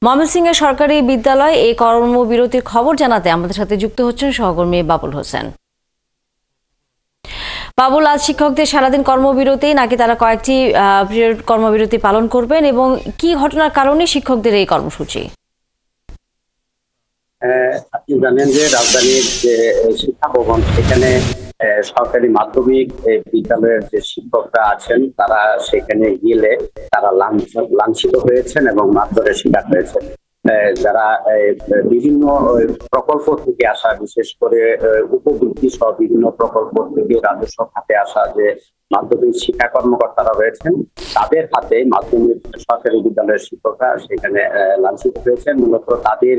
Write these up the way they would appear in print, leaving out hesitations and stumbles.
ময়মনসিংহের সরকারি বিদ্যালয় এই কর্মবিরতির খবর জানাতে আমাদের সাথে যুক্ত হচ্ছেন সহকর্মী বাবুল হোসেন। বাবুল, আজ শিক্ষকদের সারাদিন কর্মবিরতি নাকি তারা কয়েকটি পিরিয়ড কর্মবিরতি পালন করবেন এবং কি ঘটনার কারণে শিক্ষকদের এই কর্মসূচি? আপনি জানেন যে রাজধানীর যে শিক্ষা ভবন সেখানে সরকারি মাধ্যমিক বিদ্যালয়ের যে শিক্ষকরা আছেন তারা সেখানে গেলে তারা লাঞ্ছিত হয়েছেন এবং মারধরের শিকার হয়েছেন। যারা বিভিন্ন প্রকল্প থেকে আসা, বিশেষ করে উপবৃত্তি সহ বিভিন্ন প্রকল্প থেকে রাজস্ব খাতে আসা যে মাধ্যমিক শিক্ষা কর্মকর্তারা রয়েছেন তাদের হাতে মাধ্যমিক সরকারি বিদ্যালয়ের শিক্ষকরা সেখানে লাঞ্ছিত হয়েছেন। মূলত তাদের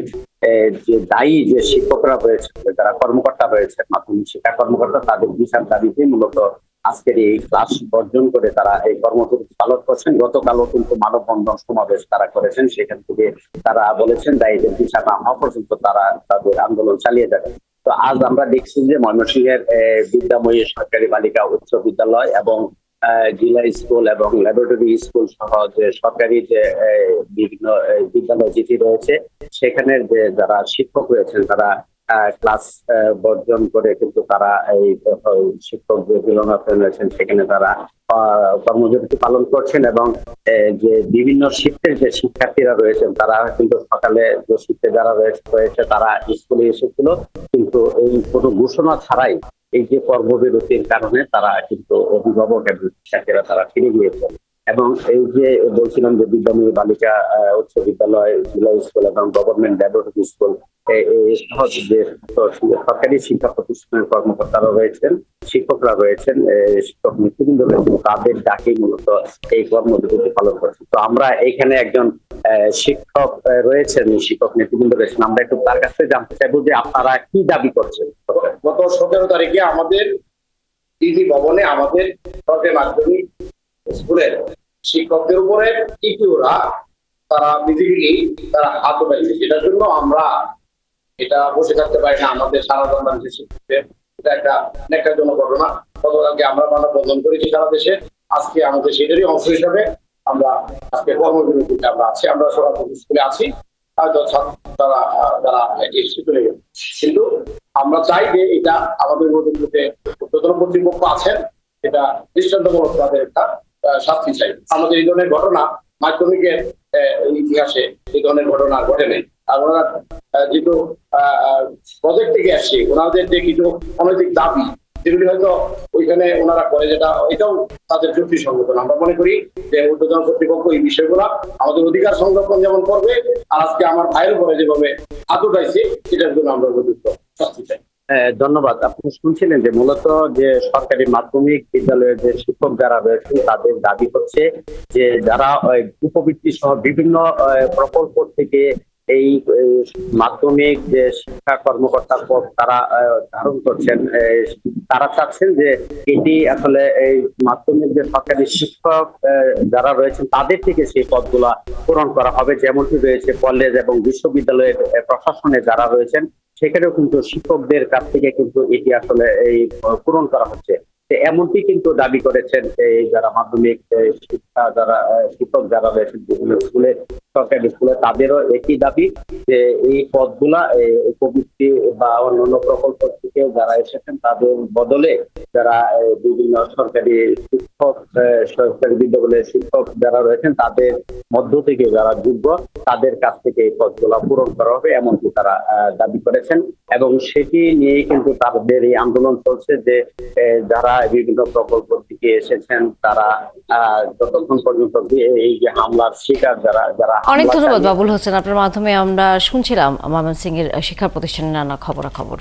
যে দায়ী যে শিক্ষকরা রয়েছেন, যারা কর্মকর্তা রয়েছেন মাধ্যমিক শিক্ষা কর্মকর্তা, তাদের বিচার দাবিতে মূলত আজকের এই ক্লাস বর্জন করে তারা এই কর্মসূচি পালন করছেন। গতকালও কিন্তু মানববন্ধন সমাবেশ তারা করেছেন, সেখান থেকে তারা বলেছেন দায়ীদের বিচার না হওয়া পর্যন্ত তারা তাদের আন্দোলন চালিয়ে যাবেন। তো আজ আমরা দেখছি যে ময়মনসিংহের বিদ্যাময়ী সরকারি বালিকা উচ্চ বিদ্যালয় এবং জিলা স্কুল এবং ল্যাবরেটরি স্কুল সহ যে সরকারি যে বিভিন্ন বিদ্যালয় যেটি রয়েছে সেখানের যে যারা শিক্ষক রয়েছেন তারা ক্লাস বর্জন করে কিন্তু তারা এই শিক্ষক যে বিলনাথন রয়েছেন সেখানে তারা কর্মবিরতি পালন করছেন এবং যে বিভিন্ন শিফটের যে শিক্ষার্থীরা রয়েছেন তারা কিন্তু সকালে যে শিফটে যারা রয়েছে তারা স্কুলে এসেছিল, কিন্তু এই কোনো ঘোষণা ছাড়াই এই যে কর্মবিরতির কারণে তারা কিন্তু অভিভাবক এবং শিক্ষার্থীরা তারা ফিরে গিয়েছেন। এবং এই যে বলছিলাম যে বিদ্যাময়ী বালিকা উচ্চ বিদ্যালয়, জিলা স্কুল এবং গভর্নমেন্ট ল্যাবরেটরি স্কুল যে সরকারি শিক্ষা প্রতিষ্ঠানের কর্মকর্তারা রয়েছেন, শিক্ষকরা রয়েছেন, শিক্ষক নেতৃবৃন্দ রয়েছেন, তাদের ডাকে মূলত এই কর্মসূচি পালন করছে। তো আমরা এখানে একজন শিক্ষক রয়েছেন, শিক্ষক নেতৃবৃন্দ রয়েছেন, আমরা একটু তার কাছে জানতে চাইবো যে আপনারা কি দাবি করছেন। গত 17 তারিখে আমাদের ডিজি ভবনে আমাদের সরকারি মাধ্যমিক স্কুলের শিক্ষকদের উপরে টিটিওরা তারা বিজিবি তারা হাত উঠাইছে। সেটার জন্য আমরা এটা বসে থাকতে পারি না। আমাদের সারা বাংলাদেশের শিক্ষকদের এটা একটা ন্যাক্কারজনক ঘটনা। গতকালকে আমরা মানববন্ধন করেছি সারা দেশে, আজকে আমাদের সেটারই অংশ হিসাবে আমরা আজকে কর্মবিরতিতে আমরা আছি। আমরা সরাসরি স্কুলে আছি, হয়তো তারা যারা চলে গেছে, কিন্তু আমরা চাই যে এটা আমাদের মধ্যে ঊর্ধ্বতন কর্তৃপক্ষ আছেন, এটা দৃষ্টান্তমূলক তাদের একটা শাস্তি চাই। আমাদের এই ধরনের ঘটনা মাধ্যমিকের ইতিহাসে এই ধরনের ঘটনা ঘটে নেই। আর ওনারা যেহেতু প্রজেক্ট থেকে আসছে, ওনাদের যে কিছু অনৈতিক দাবি যেগুলি হয়তো ওইখানে ওনারা করে, যেটা এটাও তাদের যুক্তিসঙ্গত। আমরা মনে করি যে ঊর্ধ্বতন কর্তৃপক্ষ এই বিষয়গুলো আমাদের অধিকার সংরক্ষণ যেমন করবে, আর আজকে আমার ভাইয়ের উপরে যেভাবে হাত উঠাইছে এটার জন্য আমরা উপযুক্ত শাস্তি চাই। ধন্যবাদ। আপনি শুনছিলেন যে মূলত যে সরকারি মাধ্যমিক বিদ্যালয়ের যে শিক্ষক যারা রয়েছেন তাদের দাবি হচ্ছে যে যারা উপবৃত্তি সহ বিভিন্ন প্রকল্প থেকে এই মাধ্যমিক যে শিক্ষা কর্মকর্তার পদ তারা ধারণ করছেন, তারা চাচ্ছেন যে এটি আসলে এই মাধ্যমিক যে সরকারি শিক্ষক যারা রয়েছেন তাদের থেকে সেই পদগুলা পূরণ করা হবে। যেমনটি রয়েছে কলেজ এবং বিশ্ববিদ্যালয়ের প্রশাসনে যারা রয়েছেন সেখানেও কিন্তু শিক্ষকদের কাছ থেকে কিন্তু এটি আসলে এই পূরণ করা হচ্ছে। এমনটি কিন্তু দাবি করেছেন এই যারা মাধ্যমিক শিক্ষা যারা শিক্ষক যারা রয়েছেন বিভিন্ন স্কুলে, সরকারি স্কুলে, তাদেরও একই দাবি যে এই পদগুলা উপবৃত্তি বা অন্যান্য প্রকল্প থেকে যারা এসেছেন তাদের বদলে যারা বিভিন্ন সরকারি শিক্ষক, সরকারি বিদ্যালয়ের শিক্ষক যারা রয়েছেন তাদের মধ্য থেকে যারা যোগ্য তাদের কাছ থেকে এই পদগুলা পূরণ করা হবে, এমনকি তারা দাবি করেছেন। এবং সেটি নিয়েই কিন্তু তাদের এই আন্দোলন চলছে যে যারা বিভিন্ন প্রকল্প থেকে এসেছেন তারা যতক্ষণ পর্যন্ত এই যে হামলার শিকার যারা অনেক ধন্যবাদ বাবুল হোসেন। আপনার মাধ্যমে আমরা শুনছিলাম ময়মনসিংহের শিক্ষা প্রতিষ্ঠানের নানা খবরাখবর।